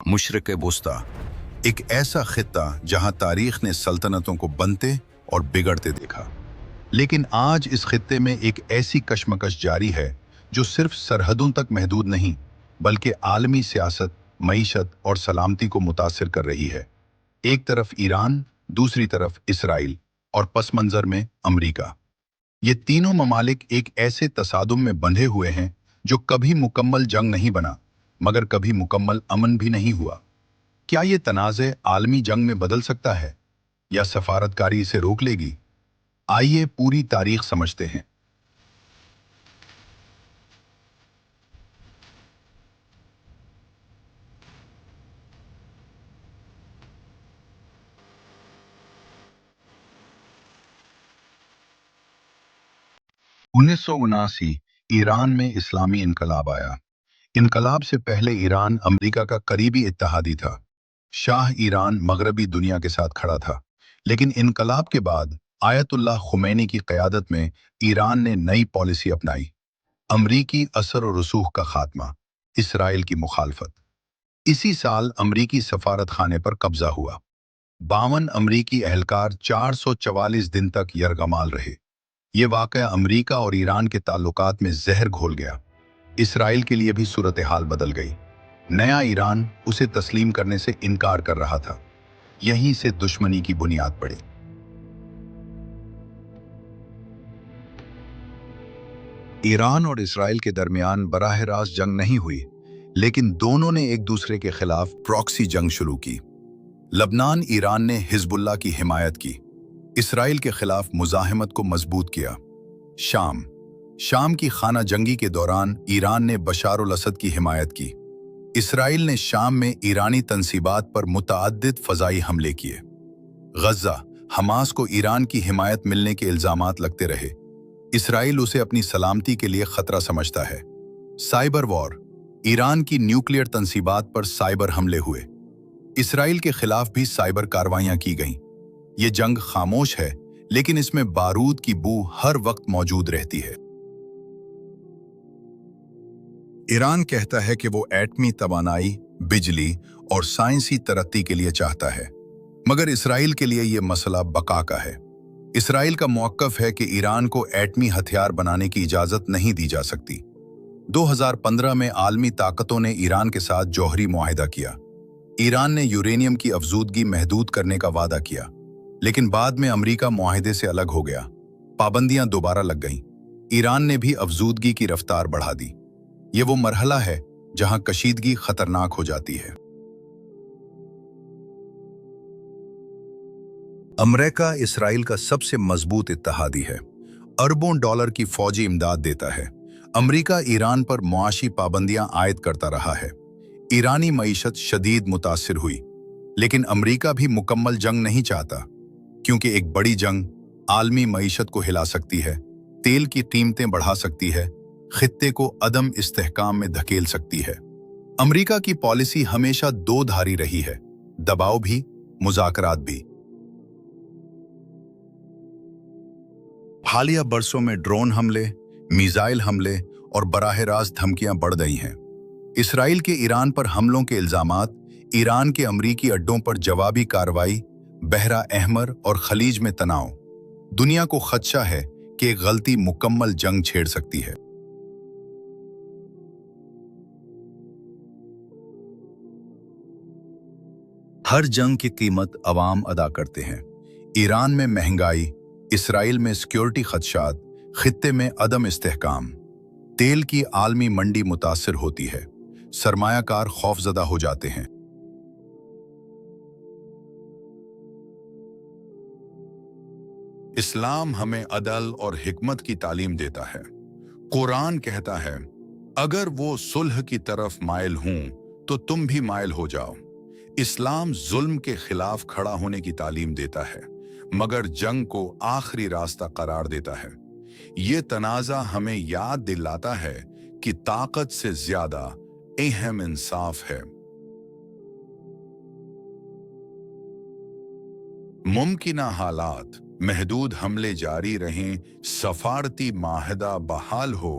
मशरिक़ वुस्ता, एक ऐसा खित्ता जहां तारीख ने सल्तनतों को बनते और बिगड़ते देखा। लेकिन आज इस खित्ते में एक ऐसी कशमकश जारी है जो सिर्फ सरहदों तक महदूद नहीं, बल्कि आलमी सियासत, मईशत और सलामती को मुतासिर कर रही है। एक तरफ ईरान, दूसरी तरफ इसराइल और पस मंजर में अमरीका। ये तीनों ममालिक एक ऐसे तसादुम में बंधे हुए हैं जो कभी मुकम्मल जंग नहीं बना, मगर कभी मुकम्मल अमन भी नहीं हुआ। क्या ये तनाज़े आलमी जंग में बदल सकता है या सफारतकारी इसे रोक लेगी? आइए पूरी तारीख समझते हैं। उन्नीस सौ उनासी ईरान में इस्लामी इनकलाब आया। इनकलाब से पहले ईरान अमेरिका का करीबी इत्तेहादी था। शाह ईरान मगरबी दुनिया के साथ खड़ा था। लेकिन इनकलाब के बाद आयतुल्लाह खुमैनी की क़यादत में ईरान ने नई पॉलिसी अपनाई। अमरीकी असर और रसूख का खात्मा, इसराइल की मुखालफत। इसी साल अमरीकी सफारत खाने पर कब्जा हुआ। 52 अमरीकी एहलकार 444 दिन तक यरगमाल रहे। ये वाक़या अमरीका और ईरान के ताल्लुकात में जहर घोल गया। इसराइल के लिए भी सूरत हाल बदल गई। नया ईरान उसे तस्लीम करने से इनकार कर रहा था। यहीं से दुश्मनी की बुनियाद पड़ी। ईरान और इसराइल के दरमियान बराह रास्त जंग नहीं हुई, लेकिन दोनों ने एक दूसरे के खिलाफ प्रॉक्सी जंग शुरू की। लबनान ईरान ने हिजबुल्लाह की हिमायत की, इसराइल के खिलाफ मुजाहिमत को मजबूत किया। शाम की खाना जंगी के दौरान ईरान ने बशार अल असद की हिमायत की। इसराइल ने शाम में ईरानी तंसीबात पर मुतअद्दिद फ़ज़ाई हमले किए। गज़ा, हमास को ईरान की हिमायत मिलने के इल्ज़ामात लगते रहे। इसराइल उसे अपनी सलामती के लिए खतरा समझता है। साइबर वॉर, ईरान की न्यूक्लियर तंसीबात पर साइबर हमले हुए। इसराइल के खिलाफ भी साइबर कार्रवाइयां की गईं। ये जंग खामोश है, लेकिन इसमें बारूद की बू हर वक्त मौजूद रहती है। ईरान कहता है कि वो एटमी तवानाई, बिजली और साइंसी तरक्की के लिए चाहता है, मगर इसराइल के लिए ये मसला बका का है। इसराइल का मौक़िफ़ है कि ईरान को एटमी हथियार बनाने की इजाज़त नहीं दी जा सकती। 2015 में आलमी ताकतों ने ईरान के साथ जौहरी मुआहिदा किया। ईरान ने यूरेनियम की अफजूदगी महदूद करने का वादा किया, लेकिन बाद में अमरीका मुआहिदे से अलग हो गया। पाबंदियां दोबारा लग गईं। ईरान ने भी अफजूदगी की रफ्तार बढ़ा दी। ये वो मरहला है जहां कशीदगी खतरनाक हो जाती है। अमेरिका इसराइल का सबसे मजबूत इत्तेहादी है। अरबों डॉलर की फौजी इमदाद देता है। अमेरिका ईरान पर मुआशी पाबंदियां आयद करता रहा है। ईरानी मईशत शदीद मुतासिर हुई, लेकिन अमेरिका भी मुकम्मल जंग नहीं चाहता, क्योंकि एक बड़ी जंग आलमी मईशत को हिला सकती है, तेल की कीमतें बढ़ा सकती है, खित्ते को अदम इस्तेहकाम में धकेल सकती है। अमेरिका की पॉलिसी हमेशा दो धारी रही है, दबाव भी, मुज़ाकरात भी। हालिया बरसों में ड्रोन हमले, मिसाइल हमले और बराह रास्त धमकियां बढ़ गई हैं। इसराइल के ईरान पर हमलों के इल्जामात, ईरान के अमरीकी अड्डों पर जवाबी कार्रवाई, बहरा अहमर और खलीज में तनाव। दुनिया को खदशा है कि एक गलती मुकम्मल जंग छेड़ सकती है। हर जंग की कीमत अवाम अदा करते हैं। ईरान में महंगाई, इसराइल में सिक्योरिटी खदशात, खित्ते में अदम इस्तेहकाम। तेल की आलमी मंडी मुतासिर होती है, सरमायाकार खौफजदा हो जाते हैं। इस्लाम हमें अदल और हिकमत की तालीम देता है। कुरान कहता है, अगर वो सुलह की तरफ माइल हूं तो तुम भी माइल हो जाओ। इस्लाम जुल्म के खिलाफ खड़ा होने की तालीम देता है, मगर जंग को आखिरी रास्ता करार देता है। ये तनाज़ा हमें याद दिलाता है कि ताकत से ज्यादा अहम इंसाफ है। मुमकिना हालात, महदूद हमले जारी रहें, सफारती माहदा बहाल हो,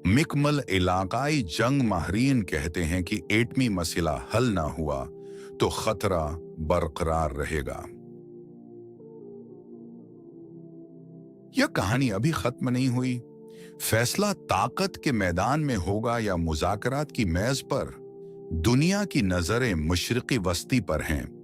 मिकमल इलाकाई जंग माहरीन कहते हैं कि एटमी मसला हल ना हुआ तो खतरा बरकरार रहेगा। यह कहानी अभी खत्म नहीं हुई। फैसला ताकत के मैदान में होगा या मुज़ाकरात की मेज पर। दुनिया की नजरें मशरिकी वस्ती पर हैं।